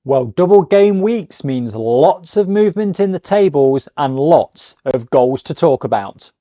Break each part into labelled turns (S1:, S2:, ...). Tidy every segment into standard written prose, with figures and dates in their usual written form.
S1: Well, double game weeks means lots of movement in the tables and lots of goals to talk about.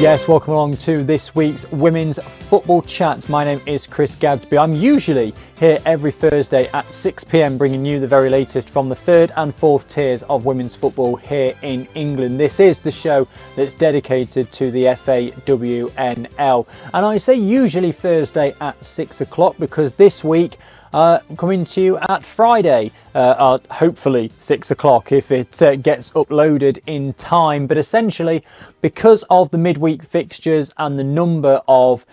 S1: Yes, welcome along to this week's Women's Football Chat. My name is Chris Gadsby. I'm usually here every Thursday at 6 p.m. bringing you the very latest from the third and fourth tiers of women's football here in England. This is the show that's dedicated to the FAWNL. And I say usually Thursday at 6 o'clock because this week coming to you at Friday, hopefully 6 o'clock if it gets uploaded in time. But essentially, because of the midweek fixtures and the number of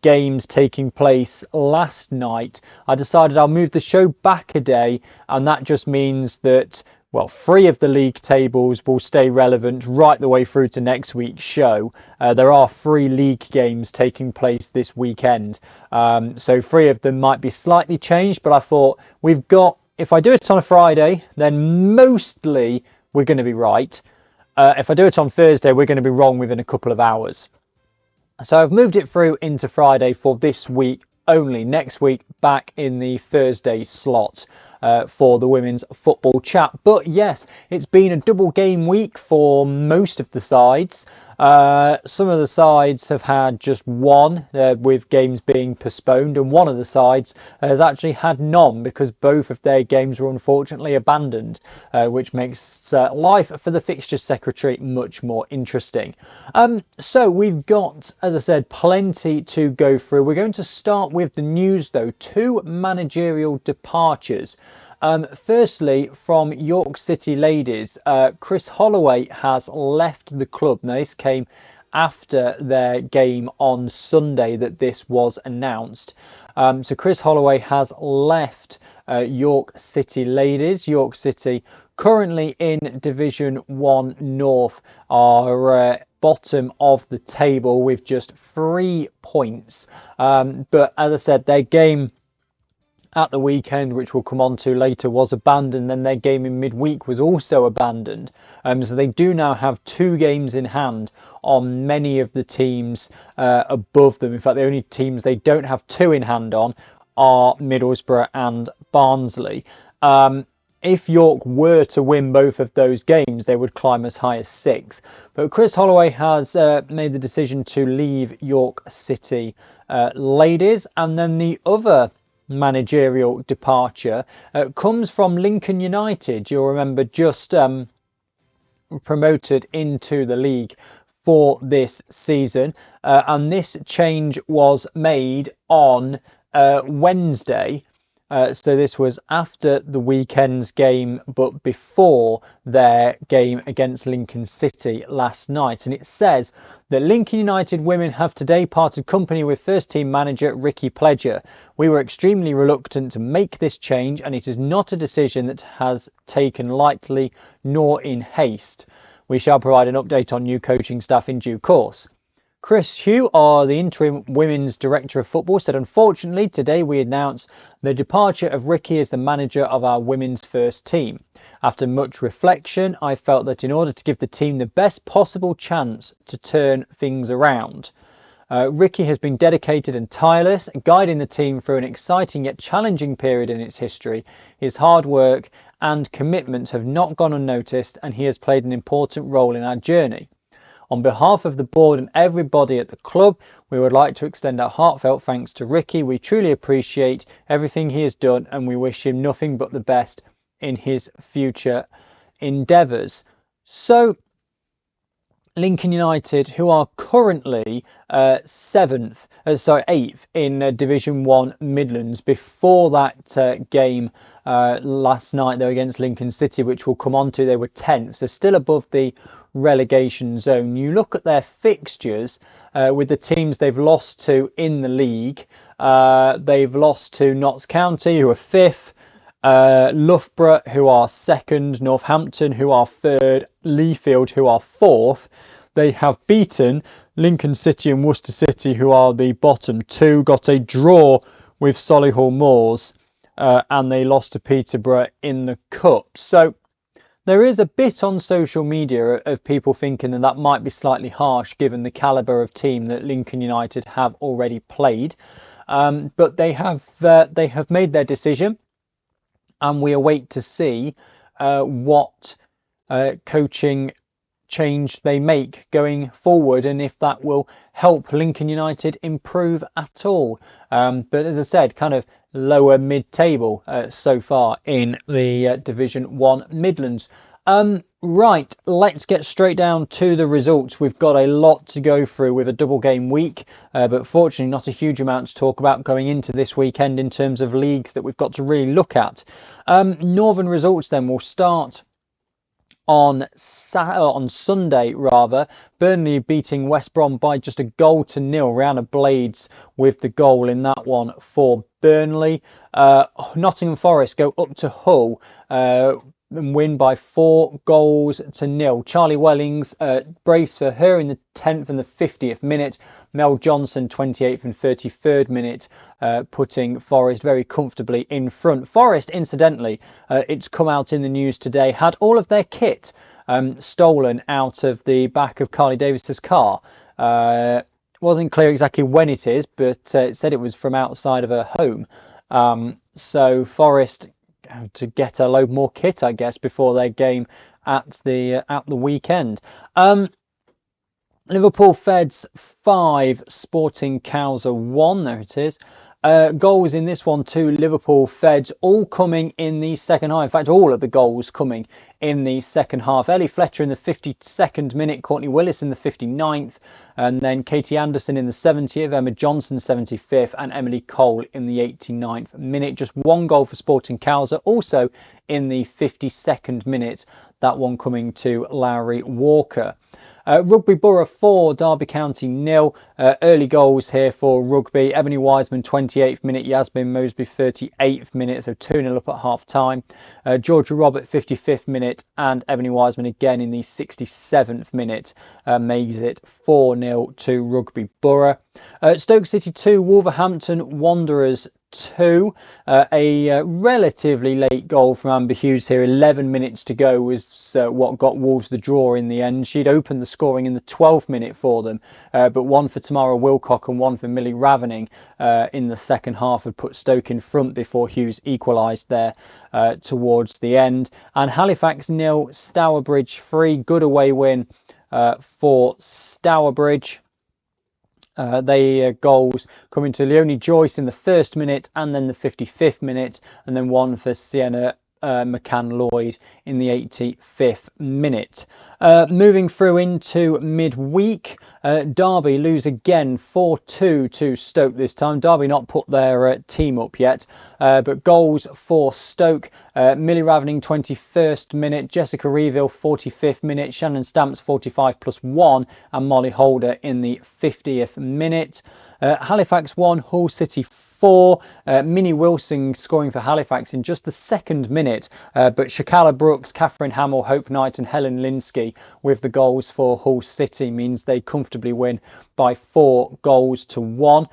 S1: games taking place last night, I decided I'll move the show back a day, and that just means that, well, 3 of the league tables will stay relevant right the way through to next week's show. There are 3 league games taking place this weekend. So 3 of them might be slightly changed, but I thought if I do it on a Friday, then mostly we're going to be right. If I do it on Thursday, we're going to be wrong within a couple of hours. So I've moved it through into Friday for this week only. Next week back in the Thursday slot for the Women's Football Chat. But yes, it's been a double game week for most of the sides. Some of the sides have had just one with games being postponed, and one of the sides has actually had none because both of their games were unfortunately abandoned, which makes life for the fixtures secretary much more interesting. So we've got, as I said, plenty to go through. We're going to start with the news though. 2 managerial departures. Firstly, from York City Ladies, Chris Holloway has left the club. Now, this came after their game on Sunday that this was announced. So Chris Holloway has left York City Ladies. York City currently in Division 1 North are bottom of the table with just 3 points. But as I said, their game at the weekend, which we'll come on to later, was abandoned. Then their game in midweek was also abandoned. So they do now have 2 games in hand on many of the teams above them. In fact, the only teams they don't have 2 in hand on are Middlesbrough and Barnsley. If York were to win both of those games, they would climb as high as 6th. But Chris Holloway has made the decision to leave York City Ladies. And then the other managerial departure comes from Lincoln United. You'll remember just promoted into the league for this season, and this change was made on Wednesday. So this was after the weekend's game, but before their game against Lincoln City last night. And it says that Lincoln United women have today parted company with first team manager Ricky Pledger. We were extremely reluctant to make this change, and it is not a decision that has taken lightly nor in haste. We shall provide an update on new coaching staff in due course. Chris Hugh, the interim Women's Director of Football, said, unfortunately, today we announce the departure of Ricky as the manager of our women's first team. After much reflection, I felt that in order to give the team the best possible chance to turn things around, Ricky has been dedicated and tireless, guiding the team through an exciting yet challenging period in its history. His hard work and commitment have not gone unnoticed, and he has played an important role in our journey. On behalf of the board and everybody at the club, we would like to extend our heartfelt thanks to Ricky. We truly appreciate everything he has done, and we wish him nothing but the best in his future endeavours. So, Lincoln United, who are currently 8th in Division 1 Midlands. Before that game last night, though, against Lincoln City, which we'll come on to, they were 10th, so still above the relegation zone. You look at their fixtures with the teams they've lost to in the league. They've lost to Notts County, who are 5th, Loughborough, who are second, Northampton, who are third, Leafield, who are fourth. They have beaten Lincoln City and Worcester City, who are the bottom two, got a draw with Solihull Moors, and they lost to Peterborough in the Cup. So there is a bit on social media of people thinking that that might be slightly harsh given the calibre of team that Lincoln United have already played. But they have made their decision, and we await to see what coaching change they make going forward, and if that will help Lincoln United improve at all. But as I said, kind of lower mid-table so far in the Division 1 Midlands. Right, let's get straight down to the results. We've got a lot to go through with a double game week, but fortunately not a huge amount to talk about going into this weekend in terms of leagues that we've got to really look at. Northern results then. We'll start on Sunday rather. Burnley beating West Brom by just 1-0. Rihanna Blades with the goal in that one for Burnley. Nottingham Forest go up to Hull and win by 4-0. Charlie Wellings brace for her in the 10th and the 50th minute. Mel Johnson 28th and 33rd minute, putting Forest very comfortably in front. Forest, incidentally, it's come out in the news today, had all of their kit stolen out of the back of Carly Davis's car. It wasn't clear exactly when it is, but it said it was from outside of her home. So Forest to get a load more kit, I guess, before their game at the weekend. Liverpool Feds 5, Sporting Cowser 1. There it is. Goals in this one too, Liverpool Feds, all coming in the second half. In fact, all of the goals coming in the second half. Ellie Fletcher in the 52nd minute, Courtney Willis in the 59th, and then Katie Anderson in the 70th, Emma Johnson 75th, and Emily Cole in the 89th minute. Just one goal for Sporting Cowser, also in the 52nd minute. That one coming to Lowry Walker. Rugby Borough 4, Derby County 0. Early goals here for Rugby. Ebony Wiseman 28th minute, Yasmin Mosby 38th minute, so 2-0 up at half time. Georgia Robert 55th minute, and Ebony Wiseman again in the 67th minute makes it 4-0 to Rugby Borough. Stoke City 2, Wolverhampton Wanderers 2. A relatively late goal from Amber Hughes here. 11 minutes to go was what got Wolves the draw in the end. She'd opened the scoring in the 12th minute for them, but one for Tamara Wilcock and one for Millie Ravening in the second half had put Stoke in front before Hughes equalised there towards the end. And Halifax 0, Stourbridge 3. Good away win for Stourbridge. Goals coming to Leonie Joyce in the 1st minute and then the 55th minute, and then one for Sienna McCann-Lloyd in the 85th minute. Moving through into midweek, Derby lose again 4-2 to Stoke this time. Derby not put their team up yet, but goals for Stoke. Millie Ravening 21st minute, Jessica Reeville 45th minute, Shannon Stamps 45+1, and Molly Holder in the 50th minute. Halifax 1, Hull City 4. Minnie Wilson scoring for Halifax in just the 2nd minute, but Shakala Brooks, Catherine Hamill, Hope Knight and Helen Linsky with the goals for Hull City means they comfortably win by 4-1.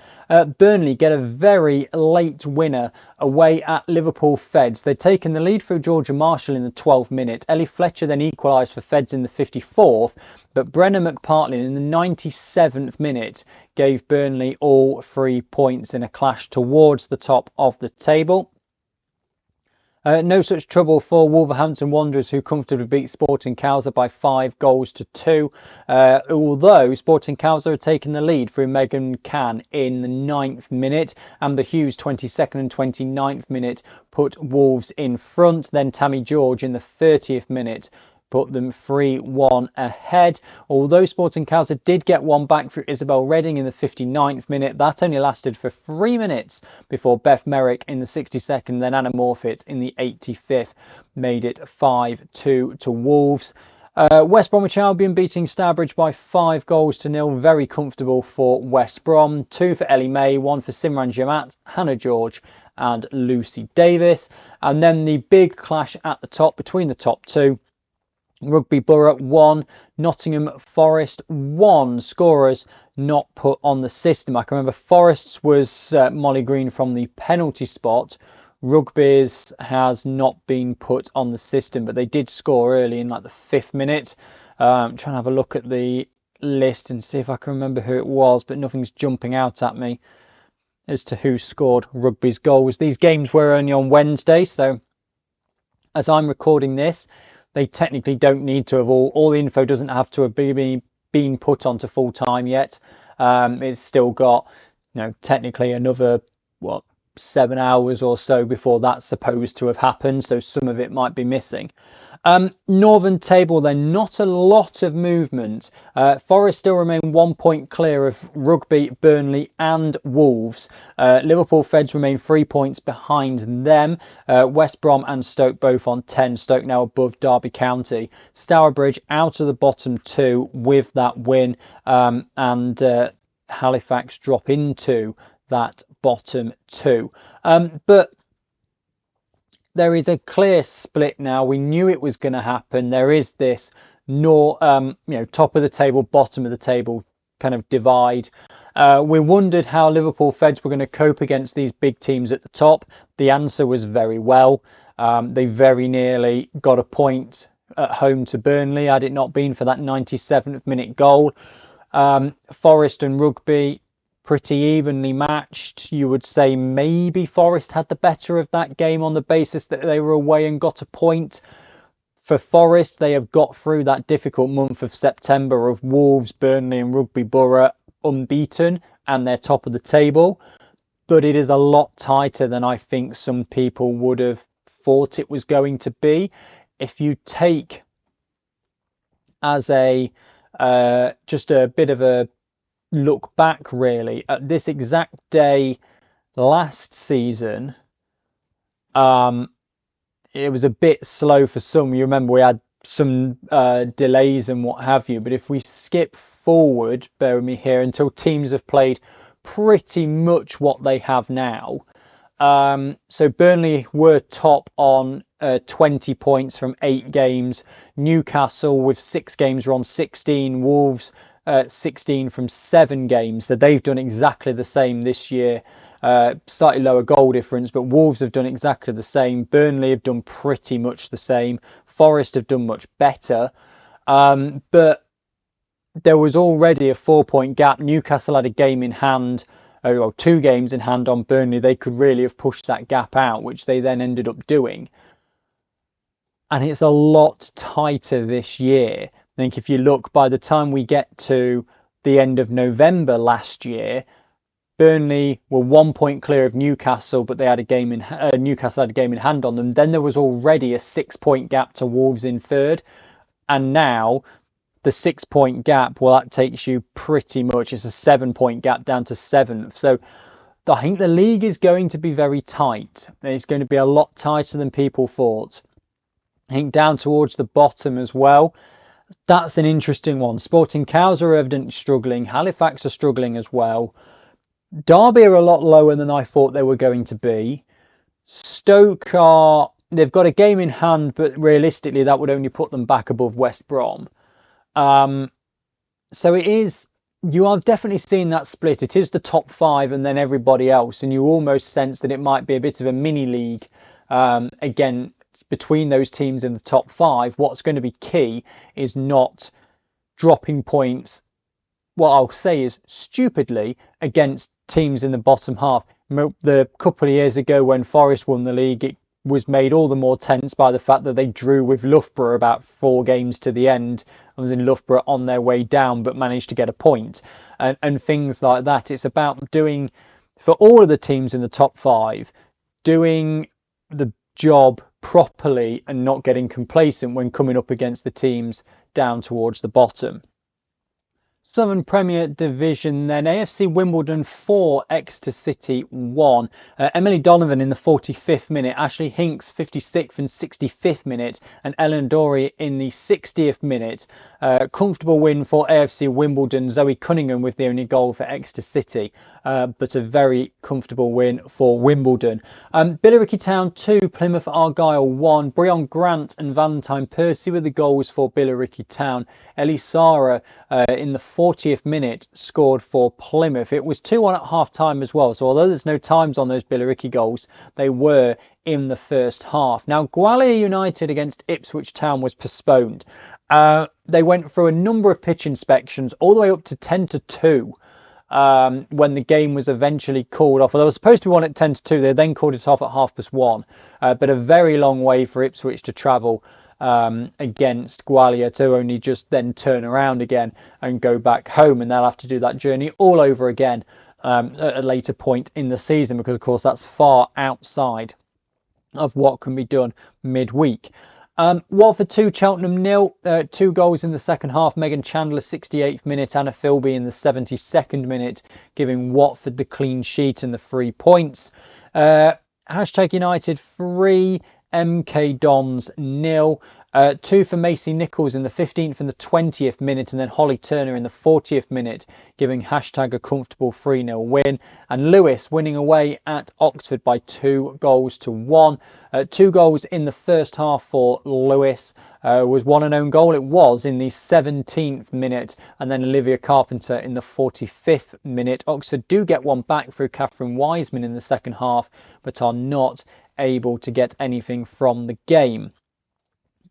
S1: Burnley get a very late winner away at Liverpool Feds. They'd taken the lead through Georgia Marshall in the 12th minute. Ellie Fletcher then equalised for Feds in the 54th, but Brenna McPartlin in the 97th minute gave Burnley all 3 points in a clash towards the top of the table. No such trouble for Wolverhampton Wanderers, who comfortably beat Sporting Cowser by 5-2. Although Sporting Cowser had taken the lead through Megan Cann in the 9th minute. Amber Hughes 22nd and 29th minute put Wolves in front. Then Tammy George in the 30th minute put them 3-1 ahead. Although Sporting Cowser did get one back through Isabel Redding in the 59th minute, that only lasted for 3 minutes before Beth Merrick in the 62nd, then Anna Morfitt in the 85th made it 5-2 to Wolves. West Bromwich Albion beating Stourbridge by 5-0. Very comfortable for West Brom. 2 for Ellie May, 1 for Simran Jamat, Hannah George and Lucy Davis. And then the big clash at the top between the top two. Rugby Borough 1, Nottingham Forest 1. Scorers not put on the system. I can remember Forest's was Molly Green from the penalty spot. Rugby's has not been put on the system, but they did score early in like the 5th minute. I'm trying to have a look at the list and see if I can remember who it was, but nothing's jumping out at me as to who scored Rugby's goals. These games were only on Wednesday, so as I'm recording this, they technically don't need to have all the info doesn't have to have been put onto full time yet. It's still got, technically another 7 hours or so before that's supposed to have happened, so some of it might be missing. Northern table, then, not a lot of movement. Forest still remain 1 point clear of Rugby, Burnley and Wolves. Liverpool Feds remain 3 points behind them. West Brom and Stoke both on 10. Stoke now above Derby County. Stourbridge out of the bottom 2 with that win, and Halifax drop into that bottom 2. But there is a clear split now. We knew it was going to happen. There is this top of the table, bottom of the table kind of divide. We wondered how Liverpool Feds were going to cope against these big teams at the top. The answer was very well. They very nearly got a point at home to Burnley had it not been for that 97th minute goal. Forest and Rugby pretty evenly matched. You would say maybe Forest had the better of that game on the basis that they were away and got a point. For Forest, they have got through that difficult month of September of Wolves, Burnley and Rugby Borough unbeaten, and they're top of the table. But it is a lot tighter than I think some people would have thought it was going to be. If you take as a just a bit of a look back really at this exact day last season, it was a bit slow for some. You remember we had some delays and what have you, but if we skip forward, bear with me here, until teams have played pretty much what they have now. So Burnley were top on 20 points from 8 games. Newcastle with 6 games are on 16. Wolves 16 from 7 games. So they've done exactly the same this year. Slightly lower goal difference, but Wolves have done exactly the same. Burnley have done pretty much the same. Forest have done much better. But there was already a 4-point gap. Newcastle had a game in hand, 2 games in hand on Burnley. They could really have pushed that gap out, which they then ended up doing. And it's a lot tighter this year. I think if you look, by the time we get to the end of November last year, Burnley were 1 point clear of Newcastle, but they had a game in Newcastle had a game in hand on them. Then there was already a 6-point gap to Wolves in third, and now the 6-point gap, well, that takes you pretty much, it's a 7-point gap down to 7th. So I think the league is going to be very tight. It's going to be a lot tighter than people thought. I think down towards the bottom as well. That's an interesting one. Sporting Cows are evidently struggling. Halifax are struggling as well. Derby are a lot lower than I thought they were going to be. Stoke they've got a game in hand, but realistically that would only put them back above West Brom. So it is, you are definitely seeing that split. It is the top 5 and then everybody else, and you almost sense that it might be a bit of a mini league again between those teams in the top 5. What's going to be key is not dropping points, what I'll say is stupidly, against teams in the bottom half. The couple of years ago when Forest won the league, it was made all the more tense by the fact that they drew with Loughborough about 4 games to the end. I was in Loughborough on their way down but managed to get a point, and things like that. It's about doing, for all of the teams in the top 5, doing the job properly and not getting complacent when coming up against the teams down towards the bottom. Southern Premier Division then, AFC Wimbledon 4, Exeter City 1. Emily Donovan in the 45th minute, Ashley Hinks 56th and 65th minute, and Ellen Dory in the 60th minute. Comfortable win for AFC Wimbledon, Zoe Cunningham with the only goal for Exeter City, but a very comfortable win for Wimbledon. Billericay Town 2, Plymouth Argyle 1. Breon Grant and Valentine Percy were the goals for Billericay Town. Ellie Sara in the 40th minute scored for Plymouth. It was 2-1 at half time as well, so although there's no times on those Billericay goals, they were in the first half. Now, Gwalior United against Ipswich Town was postponed. They went through a number of pitch inspections all the way up to 10-2 when the game was eventually called off. Well, there was supposed to be one at 10-2. They then called it off at 1:30, but a very long way for Ipswich to travel against Gwalior to only just then turn around again and go back home, and they'll have to do that journey all over again at a later point in the season, because of course that's far outside of what can be done midweek. Watford 2, Cheltenham 0. 2 goals in the second half. Megan Chandler 68th minute, Anna Philby in the 72nd minute, giving Watford the clean sheet and the 3 points. Hashtag United 3, MK Dons 0. 2 for Macy Nichols in the 15th and the 20th minute, and then Holly Turner in the 40th minute, giving hashtag a comfortable 3-0 win. And Lewis winning away at Oxford by 2-1. 2 goals in the first half for Lewis. Was one an own goal. It was in the 17th minute, and then Olivia Carpenter in the 45th minute. Oxford do get one back through Catherine Wiseman in the second half, but are not able to get anything from the game.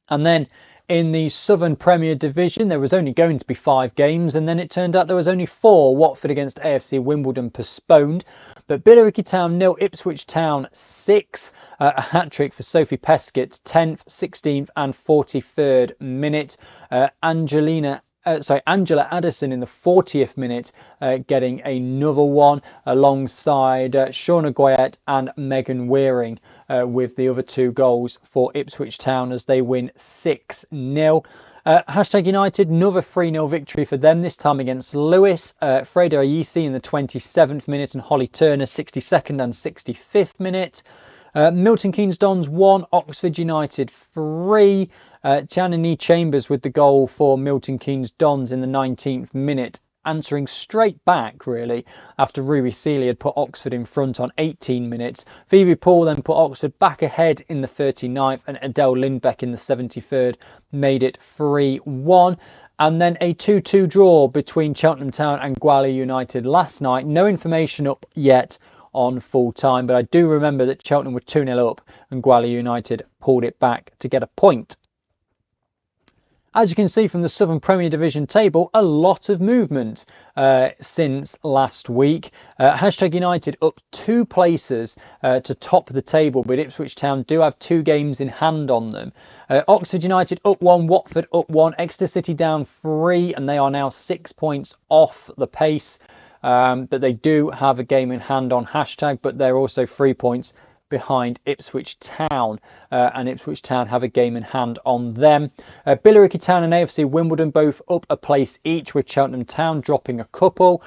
S1: And then in the Southern Premier Division, there was only going to be 5 games, and then it turned out there was only 4. Watford against AFC Wimbledon postponed, but Billericay Town 0, Ipswich Town 6. A hat-trick for Sophie Peskett, 10th, 16th and 43rd minute. Angela Addison in the 40th minute getting another one, alongside Shauna Goyette and Megan Wearing with the other 2 goals for Ipswich Town as they win 6-0. Hashtag United, another 3-0 victory for them, this time against Lewis. Freda Ayisi in the 27th minute and Holly Turner 62nd and 65th minute. Milton Keynes Dons 1, Oxford United 3. Tiana Nee Chambers with the goal for Milton Keynes Dons in the 19th minute, answering straight back really after Ruby Seeley had put Oxford in front on 18 minutes. Phoebe Paul then put Oxford back ahead in the 39th, and Adele Lindbeck in the 73rd made it 3-1. And then a 2-2 draw between Cheltenham Town and Gwalior United last night. No information up yet on full time, but I do remember that Cheltenham were 2-0 up and Gwalior United pulled it back to get a point. As you can see from the Southern Premier Division table, a lot of movement since last week. Hashtag United up 2 places to top the table, but Ipswich Town do have 2 games in hand on them. Oxford United up 1, Watford up 1, Exeter City down 3, and they are now 6 points off the pace. But they do have a game in hand on hashtag, but they're also 3 points behind Ipswich Town, and Ipswich Town have a game in hand on them. Billericay Town and AFC Wimbledon both up a place each, with Cheltenham Town dropping a couple.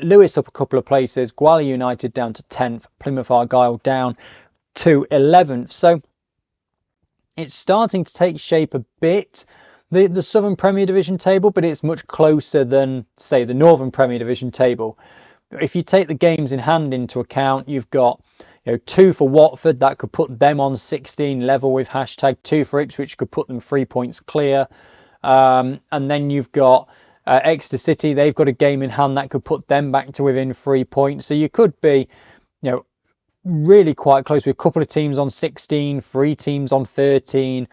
S1: Lewis up a couple of places, Gwalior United down to 10th, Plymouth Argyle down to 11th. So it's starting to take shape a bit, the Southern Premier Division table, but it's much closer than, say, the Northern Premier Division table. If you take the games in hand into account, you've got 2 for Watford, that could put them on 16 level with hashtag. 2 for Ipswich could put them 3 points clear. And then you've got Exeter City, they've got a game in hand that could put them back to within 3 points. So you could be, really quite close with a couple of teams on 16, 3 teams on 13.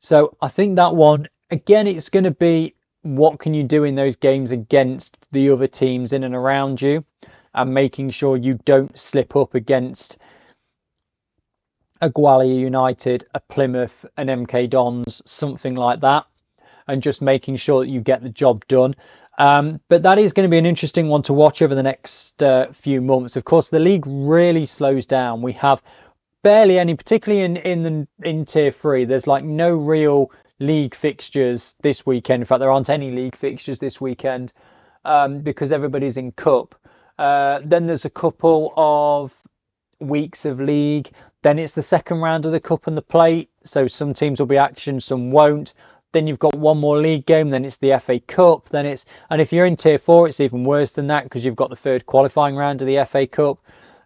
S1: So I think that one, again, it's going to be what can you do in those games against the other teams in and around you, and making sure you don't slip up against a Gwalior United, a Plymouth, an MK Dons, something like that, and just making sure that you get the job done. But that is going to be an interesting one to watch over the next few months. Of course, the league really slows down. We have barely any, particularly in Tier 3. There's like no real league fixtures this weekend. In fact, there aren't any league fixtures this weekend. because everybody's in cup. Then there's a couple of weeks of league. Then it's the second round of the cup and the plate. So some teams will be action, some won't. Then you've got one more league game. Then it's the FA Cup. And if you're in Tier 4, it's even worse than that because you've got the third qualifying round of the FA Cup.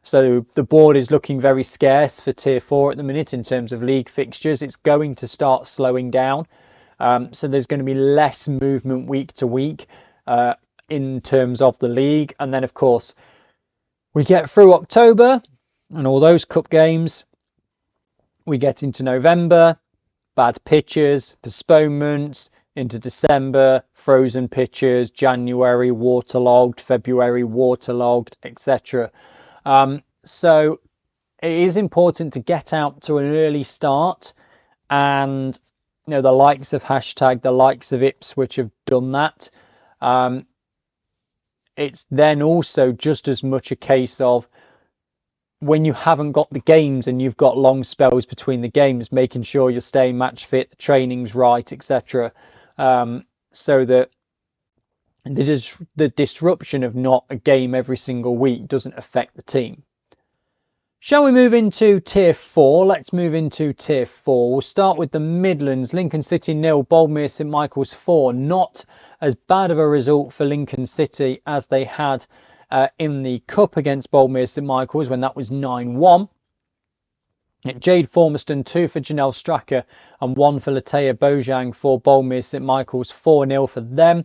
S1: So the board is looking very scarce for Tier 4 at the minute in terms of league fixtures. It's going to start slowing down. So there's going to be less movement week to week in terms of the league. And then, of course, we get through October and all those cup games. We get into November, bad pitches, postponements, into December, frozen pitches, January, waterlogged, February, waterlogged, etc. So it is important to get out to an early start, and the likes of hashtag, the likes of Ipswich have done that. It's then also just as much a case of when you haven't got the games and you've got long spells between the games, making sure you're staying match fit, the training's right, etc. So that the disruption of not a game every single week doesn't affect the team. Shall we move into Tier 4? Let's move into Tier 4. We'll start with the Midlands. Lincoln City 0, Boldmere St Michael's 4. Not as bad of a result for Lincoln City as they had in the Cup against Boldmere St Michael's when that was 9-1. Jade Formaston 2 for Janelle Stracker and 1 for Latea Bojang for Boldmere St Michael's, 4-0 for them.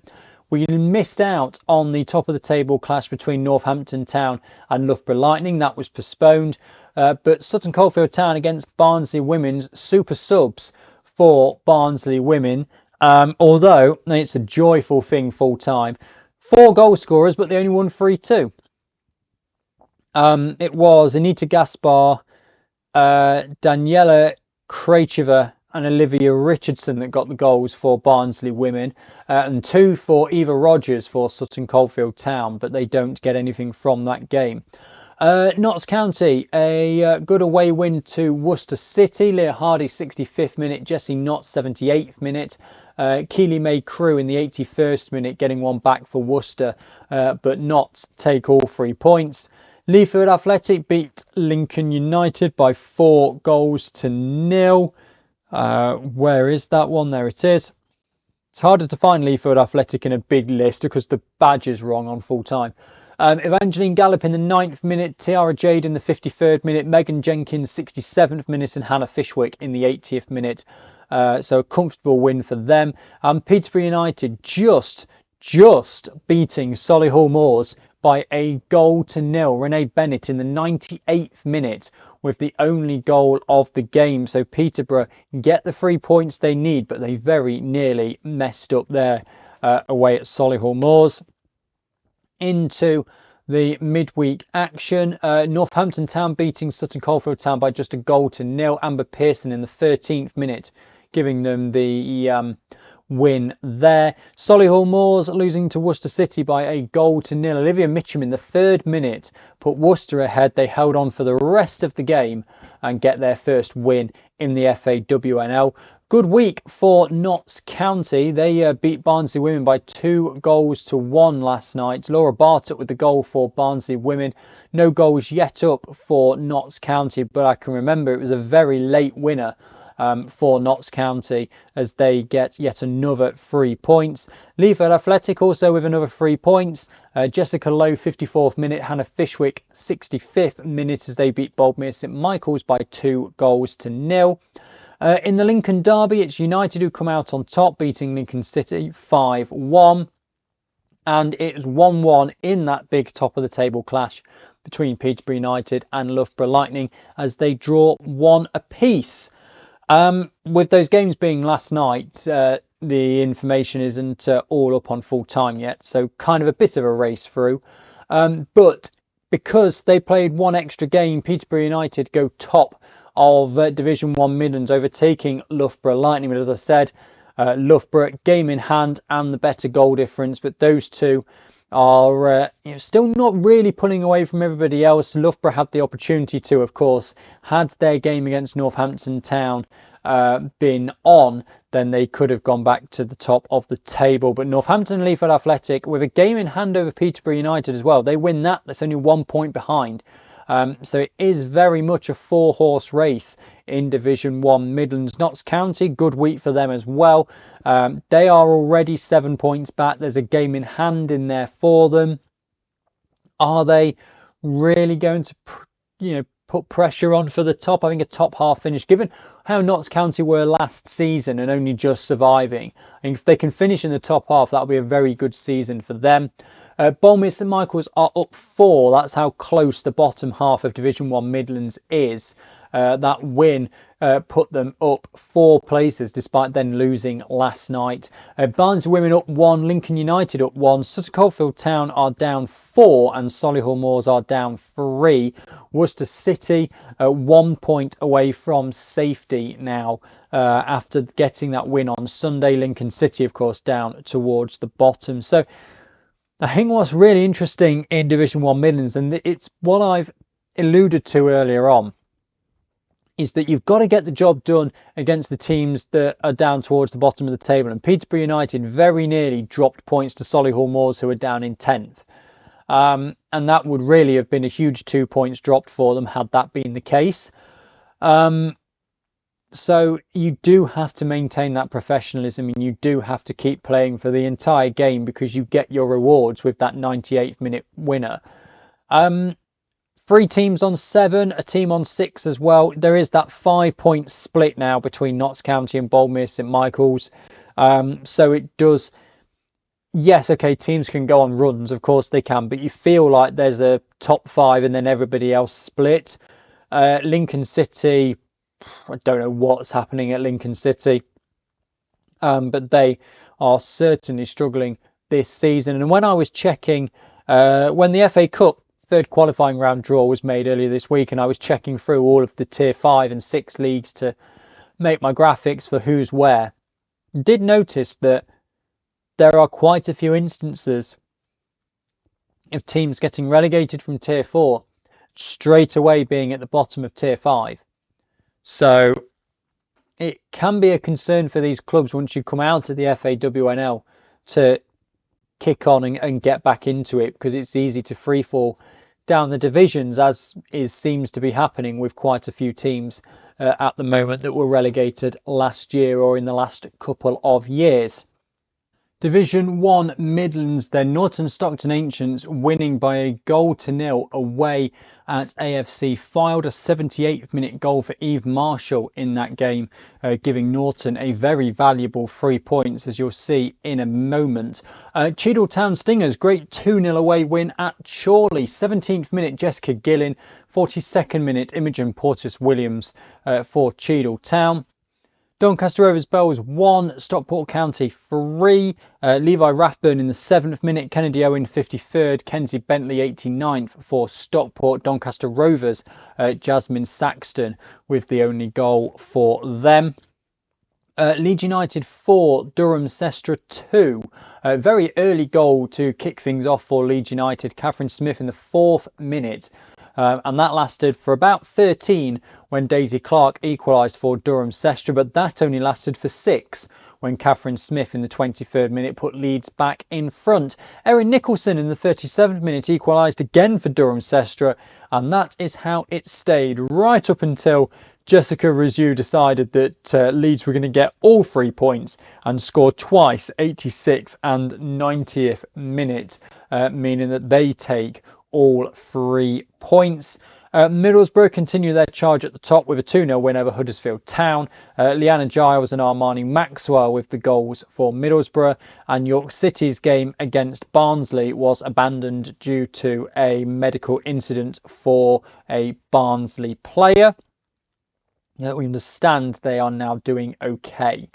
S1: We missed out on the top of the table clash between Northampton Town and Loughborough Lightning. That was postponed. But Sutton Coldfield Town against Barnsley Women's, super subs for Barnsley Women. Although it's a joyful thing full time. 4 goal scorers, but they only won 3-2. It was Anita Gaspar, Daniela Krejceva and Olivia Richardson that got the goals for Barnsley Women, and 2 for Eva Rogers for Sutton Coldfield Town, but they don't get anything from that game. Notts County, a good away win to Worcester City. Leah Hardy 65th minute, Jessie Knott 78th minute, Keely May Crew in the 81st minute getting one back for Worcester, but Notts take all 3 points. Leaford Athletic beat Lincoln United by 4 goals to 0. Where is that one? There it is. It's harder to find Leaford Athletic in a big list because the badge is wrong on full time. Evangeline Gallup in the 9th minute, Tiara Jade in the 53rd minute, Megan Jenkins 67th minute and Hannah Fishwick in the 80th minute. So a comfortable win for them. Peterborough United just beating Solihull Moors by a goal to 0. Renee Bennett in the 98th minute with the only goal of the game. So Peterborough get the 3 points they need, but they very nearly messed up there away at Solihull Moors. Into the midweek action, Northampton Town beating Sutton Coldfield Town by just a goal to 0. Amber Pearson in the 13th minute giving them the win there. Solihull Moors losing to Worcester City by a goal to 0. Olivia Mitchum in the 3rd minute put Worcester ahead. They held on for the rest of the game and get their first win in the FAWNL. Good week for Notts County. They beat Barnsley Women by 2 goals to 1 last night. Laura Bartott with the goal for Barnsley Women. No goals yet up for Notts County, but I can remember it was a very late winner for Notts County as they get yet another 3 points. Leaford Athletic also with another 3 points. Jessica Lowe 54th minute, Hannah Fishwick 65th minute as they beat Boldmere St Michael's by 2 goals to 0. In the Lincoln Derby, it's United who come out on top, beating Lincoln City 5-1. And it's 1-1 in that big top of the table clash between Peterborough United and Loughborough Lightning as they draw 1 apiece. With those games being last night, the information isn't all up on full time yet, so kind of a bit of a race through. But because they played 1 extra game, Peterborough United go top of Division 1 Midlands, overtaking Loughborough Lightning. But as I said, Loughborough game in hand and the better goal difference, but those two are still not really pulling away from everybody else. Loughborough had the opportunity to, of course. Had their game against Northampton Town been on, then they could have gone back to the top of the table. But Northampton Leaford Athletic, with a game in hand over Peterborough United as well, they win that. That's only 1 point behind. So it is very much a four-horse race in Division 1. Midlands, Notts County, good week for them as well. They are already 7 points back. There's a game in hand in there for them. Are they really going to, put pressure on for the top? I think a top half finish, given how Notts County were last season and only just surviving. I think if they can finish in the top half, that'll be a very good season for them. Bournemouth St Michael's are up 4. That's how close the bottom half of Division 1 Midlands is. That win put them up 4 places despite then losing last night. Barnsley Women up 1, Lincoln United up 1, Sutton Coldfield Town are down 4 and Solihull Moors are down 3. Worcester City 1 point away from safety now after getting that win on Sunday. Lincoln City, of course, down towards the bottom. So I think what's really interesting in Division 1 Midlands, and it's what I've alluded to earlier on, is that you've got to get the job done against the teams that are down towards the bottom of the table. And Peterborough United very nearly dropped points to Solihull Moors, who are down in 10th. And that would really have been a huge 2 points dropped for them had that been the case. So you do have to maintain that professionalism, and you do have to keep playing for the entire game, because you get your rewards with that 98th minute winner. 3 teams on 7, a team on 6 as well. There is that 5 point split now between Notts County and Bournemouth St Michael's. So it does, yes, okay, teams can go on runs, of course they can, but you feel like there's a top 5 and then everybody else split. Lincoln City, I don't know what's happening at Lincoln City, but they are certainly struggling this season. And when I was checking, when the FA Cup third qualifying round draw was made earlier this week, and I was checking through all of the tier 5 and 6 leagues to make my graphics for who's where, did notice that there are quite a few instances of teams getting relegated from tier 4 straight away being at the bottom of tier 5. So it can be a concern for these clubs once you come out of the FAWNL to kick on and get back into it, because it's easy to free fall down the divisions, as seems to be happening with quite a few teams at the moment that were relegated last year or in the last couple of years. Division 1 Midlands, then Norton Stockton Ancients winning by a 1-0 away at AFC Fylde. A 78th minute goal for Eve Marshall in that game, giving Norton a very valuable 3 points, as you'll see in a moment. Cheadle Town Stingers, great 2-0 away win at Chorley. 17th minute Jessica Gillen, 42nd minute Imogen Portis Williams for Cheadle Town. Doncaster Rovers Bells 1, Stockport County 3, Levi Rathburn in the 7th minute, Kennedy Owen 53rd, Kenzie Bentley 89th for Stockport. Doncaster Rovers, Jasmine Saxton with the only goal for them. Leeds United 4, Durham Sestra 2. A very early goal to kick things off for Leeds United. Catherine Smith in the 4th minute. And that lasted for about 13 when Daisy Clark equalised for Durham Sestra, but that only lasted for 6 when Catherine Smith in the 23rd minute put Leeds back in front. Erin Nicholson in the 37th minute equalised again for Durham Sestra, and that is how it stayed right up until Jessica Rizu decided that Leeds were going to get all 3 points and scored twice, 86th and 90th minute, meaning that they take all 3 points. Middlesbrough continue their charge at the top with a 2-0 win over Huddersfield Town. Leanna Giles and Armani Maxwell with the goals for Middlesbrough. And York City's game against Barnsley was abandoned due to a medical incident for a Barnsley player. We understand they are now doing okay.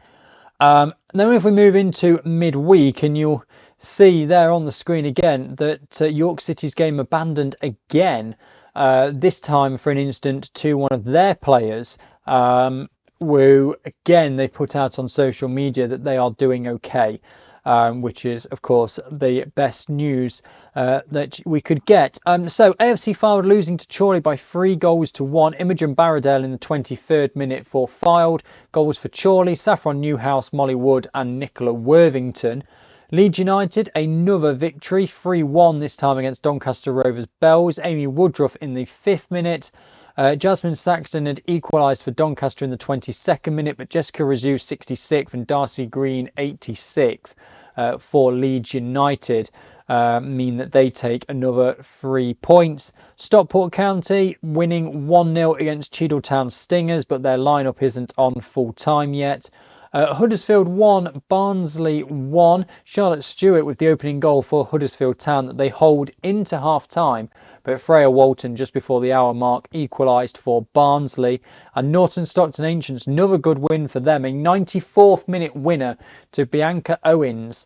S1: Then if we move into midweek, and you'll see there on the screen again that York City's game abandoned again, this time for an incident to one of their players, who again they put out on social media that they are doing okay. which is, of course, the best news that we could get. So AFC Fylde losing to Chorley by 3-1. Imogen Barradale in the 23rd minute for Fylde. Goals for Chorley, Saffron Newhouse, Molly Wood and Nicola Worthington. Leeds United, another victory, 3-1 this time against Doncaster Rovers Bells. Amy Woodruff in the 5th minute. Jasmine Saxton had equalised for Doncaster in the 22nd minute, but Jessica Razoo 66th and Darcy Green 86th for Leeds United mean that they take another 3 points. Stockport County winning 1-0 against Cheadletown Stingers, but their lineup isn't on full time yet. Huddersfield 1, Barnsley 1. Charlotte Stewart with the opening goal for Huddersfield Town that they hold into half-time. But Freya Walton just before the hour mark equalised for Barnsley. And Norton Stockton Ancients, another good win for them. A 94th minute winner to Bianca Owens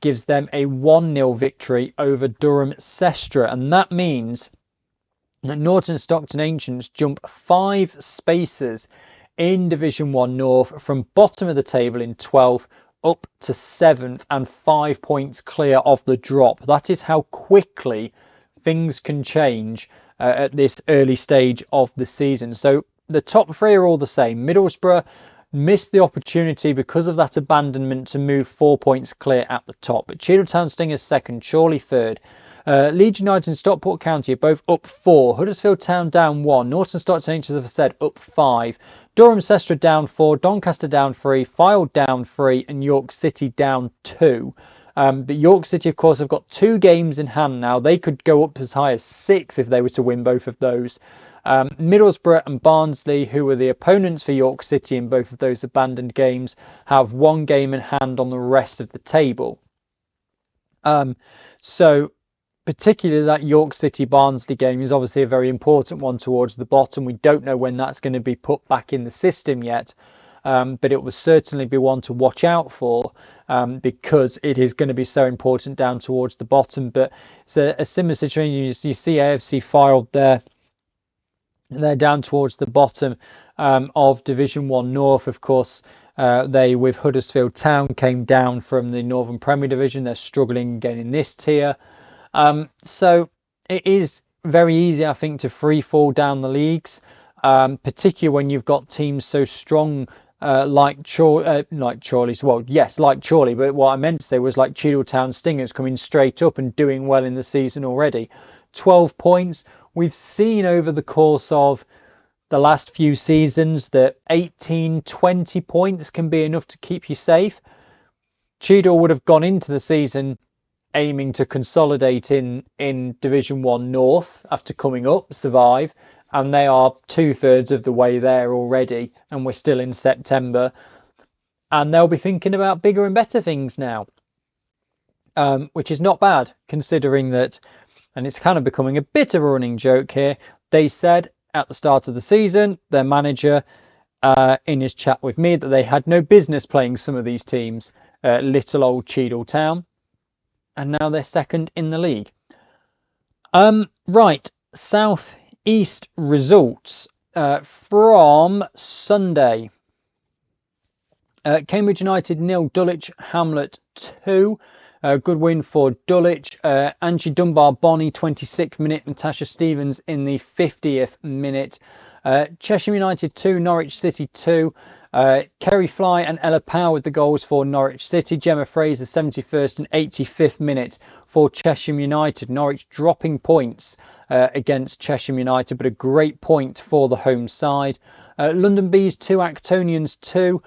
S1: gives them a 1-0 victory over Durham Sestra. And that means that Norton Stockton Ancients jump 5 spaces in Division 1 North from bottom of the table in 12th up to 7th and 5 points clear of the drop. That is how quickly things can change at this early stage of the season. So the top 3 are all the same. Middlesbrough missed the opportunity because of that abandonment to move 4 points clear at the top. But Cheadletown Stingers 2nd, Chorley 3rd. Leeds United and Stockport County are both up 4. Huddersfield Town down 1. Norton Stockton Ancients, as I said, up 5. Durham Sestra down 4. Doncaster down 3. Fylde down 3. And York City down 2. But York City, of course, have got 2 games in hand now. They could go up as high as 6th if they were to win both of those. Middlesbrough and Barnsley, who were the opponents for York City in both of those abandoned games, have 1 game in hand on the rest of the table. So particularly that York City Barnsley game is obviously a very important one towards the bottom. We don't know when that's going to be put back in the system yet, but it will certainly be one to watch out for because it is going to be so important down towards the bottom. But it's a similar situation. You see AFC Fylde there. They're down towards the bottom of Division 1 North. Of course, they, with Huddersfield Town, came down from the Northern Premier Division. They're struggling again in this tier. So it is very easy, I think, to free fall down the leagues, particularly when you've got teams so strong like Chorley. Well, yes, like Chorley, but what I meant to say was like Cheadletown Stingers coming straight up and doing well in the season already. 12 points. We've seen over the course of the last few seasons that 18, 20 points can be enough to keep you safe. Cheadle would have gone into the season aiming to consolidate in Division 1 North after coming up, survive, and they are 2/3 of the way there already, and we're still in September, and they'll be thinking about bigger and better things now, which is not bad considering that, and it's kind of becoming a bit of a running joke here. They said at the start of the season, their manager in his chat with me, that they had no business playing some of these teams, little old Cheadletown. And now they're 2nd in the league. Right, South East results from Sunday. Cambridge United 0, Dulwich Hamlet 2. Good win for Dulwich. Angie Dunbar Bonney 26th minute. Natasha Stevens in the 50th minute. Cheshire United 2, Norwich City 2. Kerry Fly and Ella Power with the goals for Norwich City. Gemma Fraser 71st and 85th minute for Cheshire United. Norwich dropping points against Cheshire United, but a great point for the home side. London Bees 2, Actonians 2.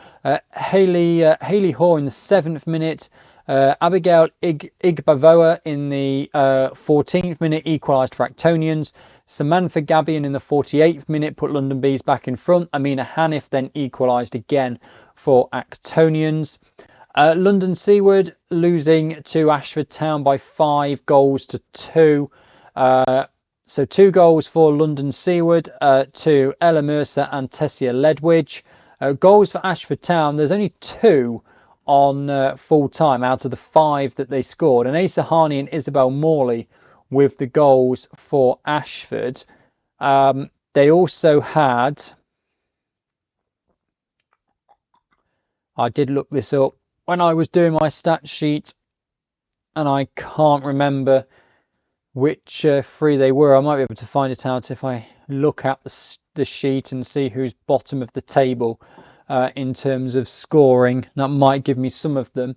S1: Hayley Hoare in the 7th minute. Abigail Igbavoa in the 14th minute equalised for Actonians. Samantha Gabion in the 48th minute put London Bees back in front. Amina Hanif then equalised again for Actonians. London Seaward losing to Ashford Town by 5-2. So 2 goals for London Seaward to Ella Mercer and Tessia Ledwidge. Goals for Ashford Town, there's only 2 on full time out of the 5 that they scored. And Asa Harney and Isabel Morley with the goals for Ashford. They also had, I did look this up when I was doing my stat sheet, and I can't remember which three they were. I might be able to find it out if I look at the sheet and see who's bottom of the table in terms of scoring. That might give me some of them.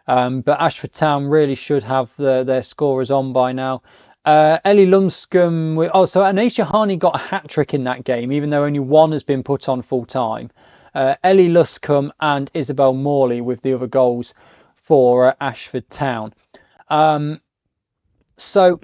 S1: But Ashford Town really should have their scorers on by now. Ellie Lumscombe, so Anisha Harney got a hat-trick in that game, even though only one has been put on full-time. Ellie Luscombe and Isabel Morley with the other goals for Ashford Town. So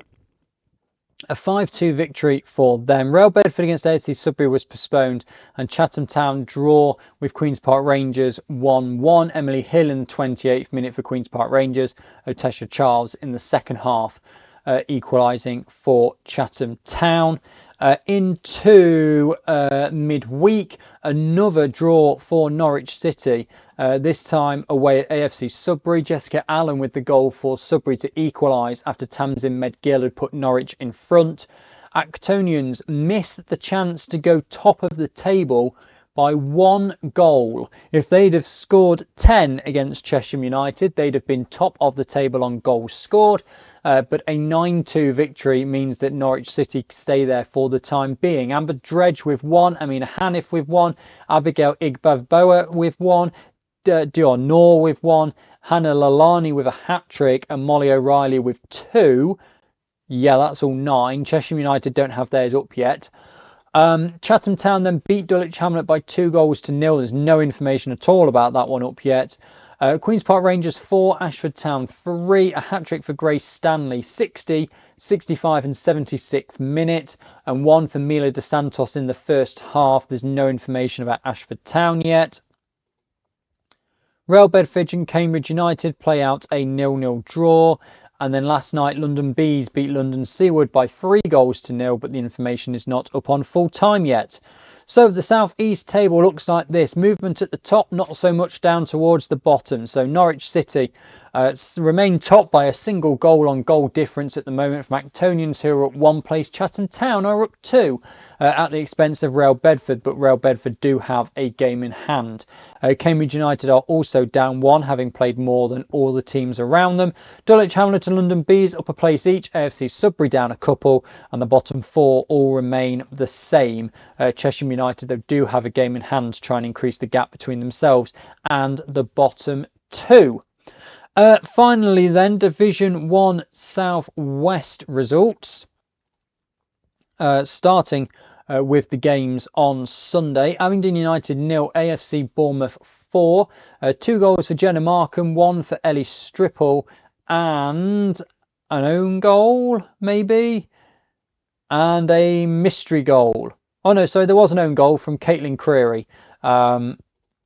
S1: a 5-2 victory for them. Real Bedford against AFC Sudbury was postponed, and Chatham Town draw with Queen's Park Rangers 1-1. Emily Hill in the 28th minute for Queen's Park Rangers. Otesha Charles in the second half, equalising for Chatham Town. Into midweek, another draw for Norwich City, this time away at AFC Sudbury. Jessica Allen with the goal for Sudbury to equalise after Tamsin Medgill had put Norwich in front. Actonians missed the chance to go top of the table by 1 goal. If they'd have scored 10 against Chesham United, they'd have been top of the table on goals scored. But a 9-2 victory means that Norwich City stay there for the time being. Amber Dredge with 1, Amina Hanif with 1, Abigail Igbavboa with 1, Dion Noor with 1, Hannah Lalani with a hat-trick, and Molly O'Reilly with 2. Yeah, that's all 9. Chesham United don't have theirs up yet. Chatham Town then beat Dulwich Hamlet by 2-0. There's no information at all about that one up yet. Queen's Park Rangers 4, Ashford Town 3, a hat-trick for Grace Stanley, 60, 65 and 76th minute, and 1 for Mila De Santos in the first half. There's no information about Ashford Town yet. Real Bedford and Cambridge United play out a 0-0 draw. And then last night, London Bees beat London Seawood by 3-0, but the information is not up on full time yet. So the South East table looks like this. Movement at the top, not so much down towards the bottom. So Norwich City remain top by a single goal on goal difference at the moment from Actonians, who are up 1 place. Chatham Town are up 2 at the expense of Real Bedford, but Real Bedford do have a game in hand. Cambridge United are also down 1, having played more than all the teams around them. Dulwich Hamlet and London Bees up a place each. AFC Sudbury down a couple, and the bottom 4 all remain the same. Chesham United, though, do have a game in hand to try and increase the gap between themselves and the bottom 2. Finally then, Division 1 South West results. Starting with the games on Sunday. Abingdon United 0, AFC Bournemouth 4. 2 goals for Jenna Markham, 1 for Ellie Stripple, and an own goal, maybe, and a mystery goal. Oh no, sorry, there was an own goal from Caitlin Creary,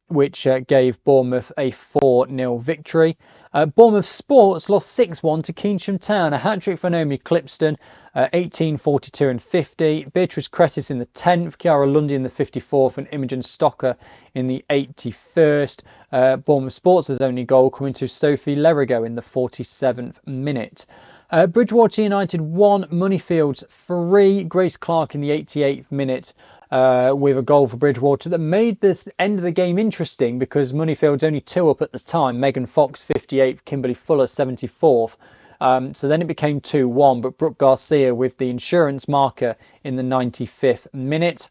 S1: which gave Bournemouth a 4-0 victory. Bournemouth Sports lost 6-1 to Keynsham Town. A hat-trick for Naomi Clipston, 18, 42 and 50. Beatrice Cretis in the 10th, Chiara Lundy in the 54th, and Imogen Stocker in the 81st. Bournemouth Sports' only goal coming to Sophie Lerigo in the 47th minute. Bridgewater United 1, Moneyfields 3, Grace Clark in the 88th minute with a goal for Bridgewater that made this end of the game interesting, because Moneyfields only 2 up at the time. Megan Fox 58th, Kimberly Fuller 74th. So then it became 2-1, but Brooke Garcia with the insurance marker in the 95th minute.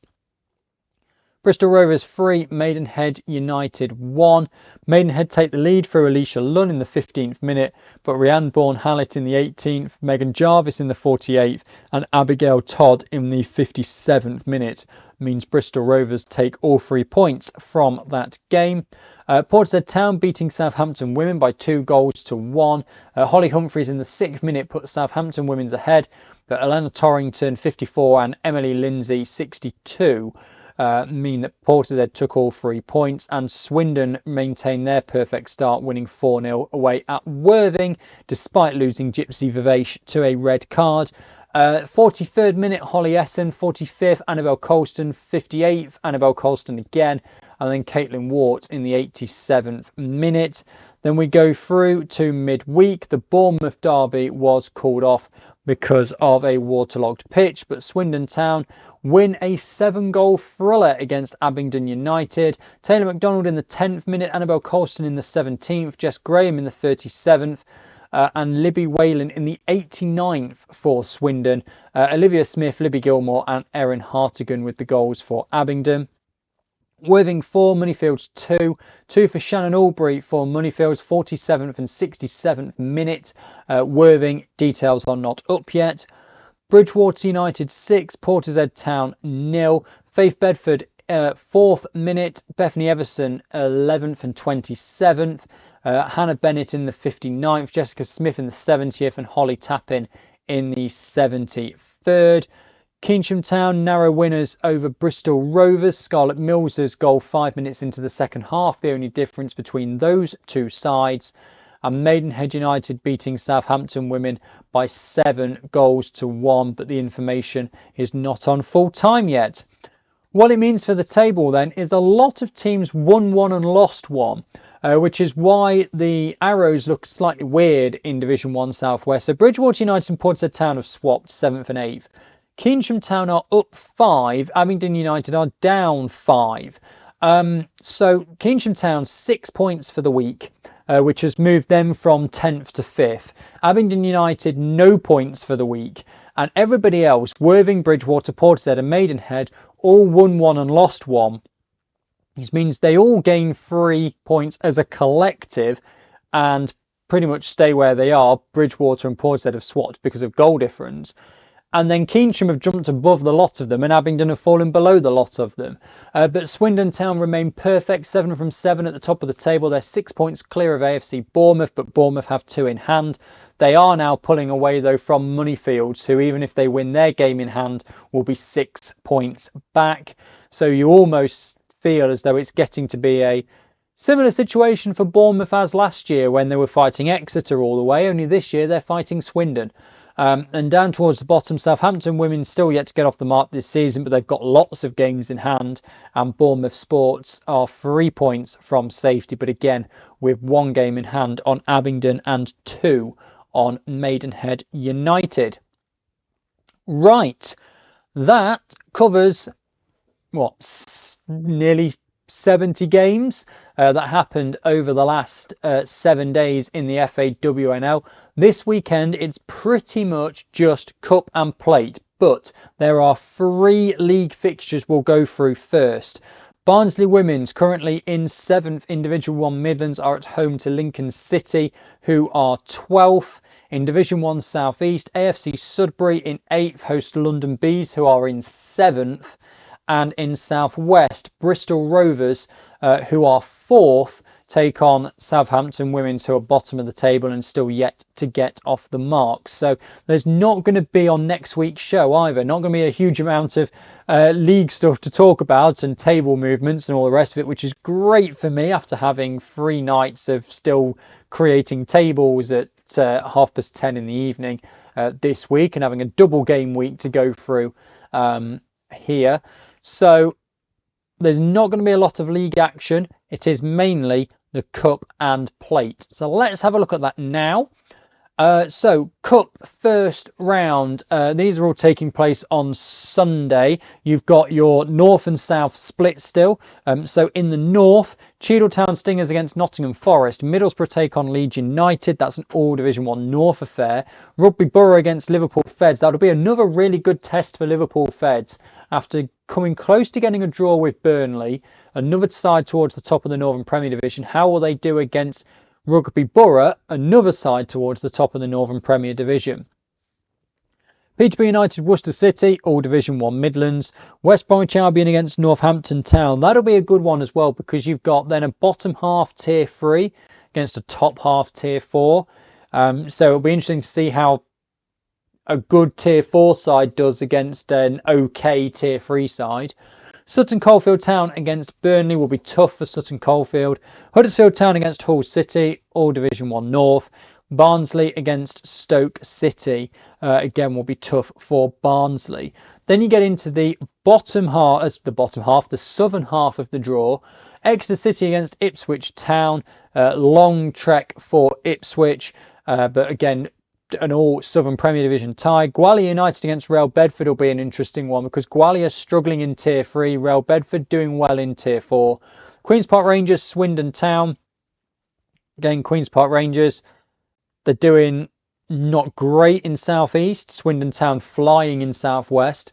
S1: Bristol Rovers 3, Maidenhead United 1. Maidenhead take the lead through Alicia Lunn in the 15th minute, but Rhiannon Bourne-Hallett in the 18th, Megan Jarvis in the 48th, and Abigail Todd in the 57th minute means Bristol Rovers take all 3 points from that game. Portishead Town beating Southampton Women by 2-1. Holly Humphreys in the 6th minute put Southampton Women's ahead, but Elena Torrington 54 and Emily Lindsay 62 mean that Portishead took all 3 points, and Swindon maintained their perfect start, winning 4-0 away at Worthing, despite losing Gypsy Vivace to a red card. 43rd minute, Holly Essen. 45th, Annabelle Colston. 58th, Annabelle Colston again. And then Caitlin Wart in the 87th minute. Then we go through to midweek. The Bournemouth derby was called off because of a waterlogged pitch, but Swindon Town win a 7-goal thriller against Abingdon United. Taylor McDonald in the 10th minute, Annabelle Colston in the 17th, Jess Graham in the 37th, and Libby Whalen in the 89th for Swindon. Olivia Smith, Libby Gilmore and Erin Hartigan with the goals for Abingdon. Worthing 4, Moneyfields 2. 2 for Shannon Albury for Moneyfields, 47th and 67th minute. Worthing, details are not up yet. Bridgewater United 6, Portishead Town 0. Faith Bedford 4th minute, Bethany Everson 11th and 27th. Hannah Bennett in the 59th, Jessica Smith in the 70th and Holly Tappin in the 73rd. Keynsham Town narrow winners over Bristol Rovers. Scarlett Mills's goal 5 minutes into the second half, the only difference between those two sides. And Maidenhead United beating Southampton women by 7 goals to 1, but the information is not on full time yet. What it means for the table then is a lot of teams won 1 and lost 1, which is why the arrows look slightly weird in Division 1 Southwest. So Bridgewater United and Portishead Town have swapped 7th and 8th. Keynsham Town are up 5. Abingdon United are down 5. So Keynsham Town 6 points for the week, which has moved them from 10th to 5th. Abingdon United no points for the week. And everybody else, Worthing, Bridgewater, Portishead and Maidenhead, all won 1 and lost 1. This means they all gain 3 points as a collective and pretty much stay where they are. Bridgewater and Portishead have swapped because of goal difference. And then Keynsham have jumped above the lot of them and Abingdon have fallen below the lot of them. But Swindon Town remain perfect, 7 from 7 at the top of the table. They're 6 points clear of AFC Bournemouth, but Bournemouth have 2 in hand. They are now pulling away, though, from Moneyfields, who, even if they win their game in hand, will be 6 points back. So you almost feel as though it's getting to be a similar situation for Bournemouth as last year when they were fighting Exeter all the way. Only this year they're fighting Swindon. And down towards the bottom, Southampton women still yet to get off the mark this season, but they've got lots of games in hand. And Bournemouth Sports are 3 points from safety, but again, with 1 game in hand on Abingdon and 2 on Maidenhead United. Right, that covers, nearly 70 games that happened over the last 7 days in the FAWNL. This weekend it's pretty much just cup and plate, but there are 3 league fixtures we'll go through first. Barnsley Women's, currently in 7th in Division 1 Midlands, are at home to Lincoln City, who are 12th. In Division 1 South East, AFC Sudbury in 8th host London Bees, who are in 7th. And in South West, Bristol Rovers, who are 4th, take on Southampton Women's, who are bottom of the table and still yet to get off the mark. So there's not going to be on next week's show either. Not going to be a huge amount of league stuff to talk about and table movements and all the rest of it, which is great for me after having 3 nights of still creating tables at 10:30 in the evening this week and having a double game week to go through here. So there's not going to be a lot of league action. It is mainly the cup and plate. So let's have a look at that now. So cup first round, these are all taking place on Sunday. You've got your north and south split still. So in the north, Cheadletown Stingers against Nottingham Forest. Middlesbrough take on Leeds United. That's an all Division 1 North affair. Rugby Borough against Liverpool Feds. That'll be another really good test for Liverpool Feds after coming close to getting a draw with Burnley. Another side towards the top of the Northern Premier Division. How will they do against Rugby Borough, another side towards the top of the Northern Premier Division? Peterborough United, Worcester City, all Division 1 Midlands. West Bromwich Albion against Northampton Town. That'll be a good one as well, because you've got then a bottom half tier 3 against a top half tier 4. So it'll be interesting to see how a good tier 4 side does against an okay tier 3 side. Sutton Coldfield Town against Burnley will be tough for Sutton Coldfield. Huddersfield Town against Hull City, all Division 1 North. Barnsley against Stoke City. Again, will be tough for Barnsley. Then you get into the the southern half of the draw. Exeter City against Ipswich Town. Long trek for Ipswich, but again, an all Southern Premier Division tie. Gwalior United against Real Bedford will be an interesting one because Gwalior struggling in Tier 3, Real Bedford doing well in Tier 4. Queen's Park Rangers, Swindon Town. Again, Queen's Park Rangers, they're doing not great in South East. Swindon Town flying in South West.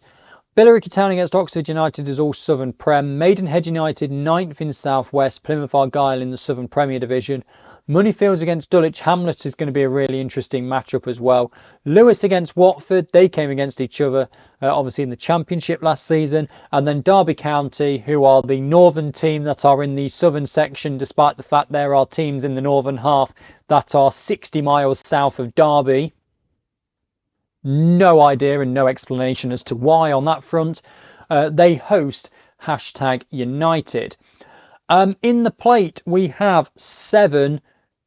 S1: Billericay Town against Oxford United is all Southern Prem. Maidenhead United 9th in South West. Plymouth Argyle in the Southern Premier Division. Moneyfields against Dulwich Hamlet is going to be a really interesting matchup as well. Lewis against Watford, they came against each other obviously in the Championship last season. And then Derby County, who are the northern team that are in the southern section, despite the fact there are teams in the northern half that are 60 miles south of Derby. No idea and no explanation as to why on that front. They host #United. In the plate, we have 7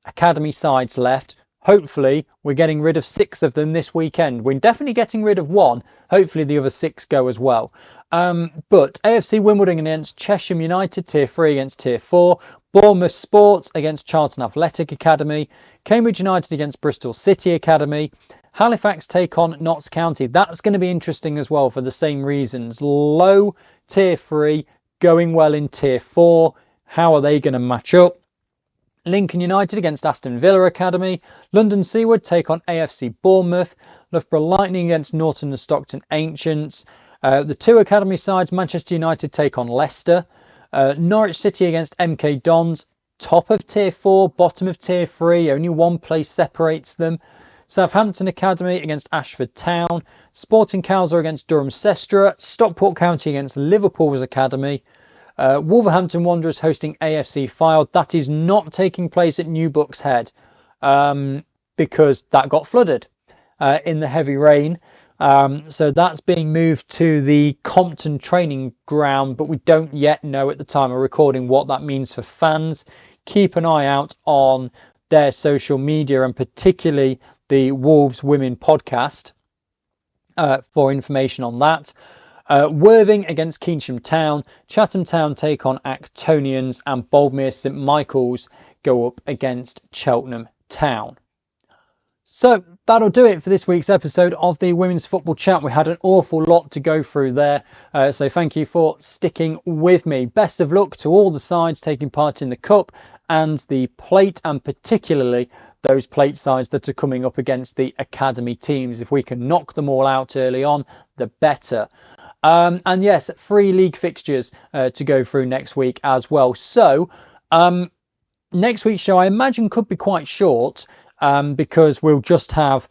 S1: academy sides left. Hopefully, we're getting rid of 6 of them this weekend. We're definitely getting rid of 1. Hopefully, the other 6 go as well. But AFC Wimbledon against Chesham United, Tier 3 against Tier 4. Bournemouth Sports against Charlton Athletic Academy. Cambridge United against Bristol City Academy. Halifax take on Notts County. That's going to be interesting as well for the same reasons. Low Tier 3, going well in Tier 4. How are they going to match up? Lincoln United against Aston Villa Academy. London Seaward take on AFC Bournemouth. Loughborough Lightning against Norton and Stockton Ancients. The 2 academy sides, Manchester United take on Leicester. Norwich City against MK Dons. Top of Tier 4, bottom of Tier 3. Only one place separates them. Southampton Academy against Ashford Town. Sporting Cowsor against Durham Sestra. Stockport County against Liverpool's Academy. Wolverhampton Wanderers hosting AFC Fylde. That is not taking place at New Bucks Head because that got flooded in the heavy rain. So that's being moved to the Compton training ground, but we don't yet know at the time of recording what that means for fans. Keep an eye out on their social media and particularly the Wolves Women podcast for information on that. Worthing against Keynsham Town. Chatham Town take on Actonians, and Boldmere St Michael's go up against Cheltenham Town. So that'll do it for this week's episode of the Women's Football Chat. We had an awful lot to go through there, so thank you for sticking with me. Best of luck to all the sides taking part in the Cup and the Plate, and particularly those Plate sides that are coming up against the academy teams. If we can knock them all out early on, the better. And yes, 3 league fixtures to go through next week as well. So next week's show I imagine could be quite short because we'll just have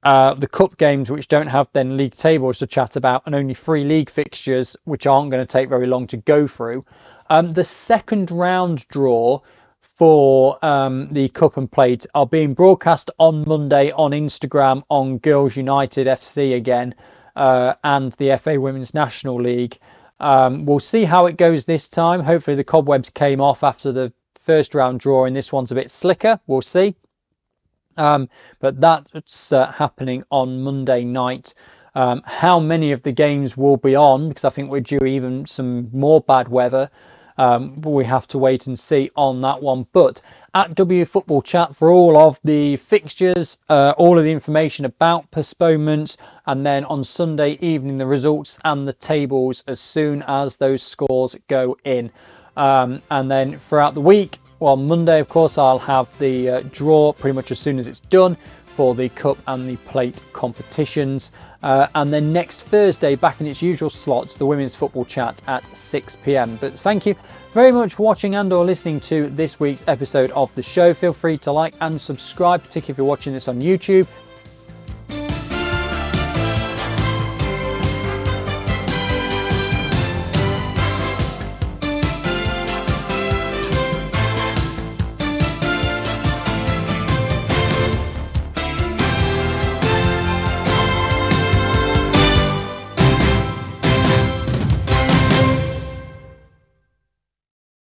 S1: the cup games, which don't have then league tables to chat about, and only 3 league fixtures, which aren't going to take very long to go through. The second round draw for the Cup and Plate are being broadcast on Monday on Instagram on Girls United FC again. And the FA Women's National League. We'll see how it goes this time. Hopefully the cobwebs came off after the first round draw and this one's a bit slicker. We'll see. But that's happening on Monday night. How many of the games will be on, because I think we're due even some more bad weather. We have to wait and see on that one. But at W Football Chat for all of the fixtures, all of the information about postponements, and then on Sunday evening the results and the tables as soon as those scores go in. And then throughout the week, well, Monday of course I'll have the draw pretty much as soon as it's done for the Cup and the Plate competitions. And then next Thursday, back in its usual slot, the Women's Football Chat at 6 p.m. But thank you very much for watching and or listening to this week's episode of the show. Feel free to like and subscribe, particularly if you're watching this on YouTube.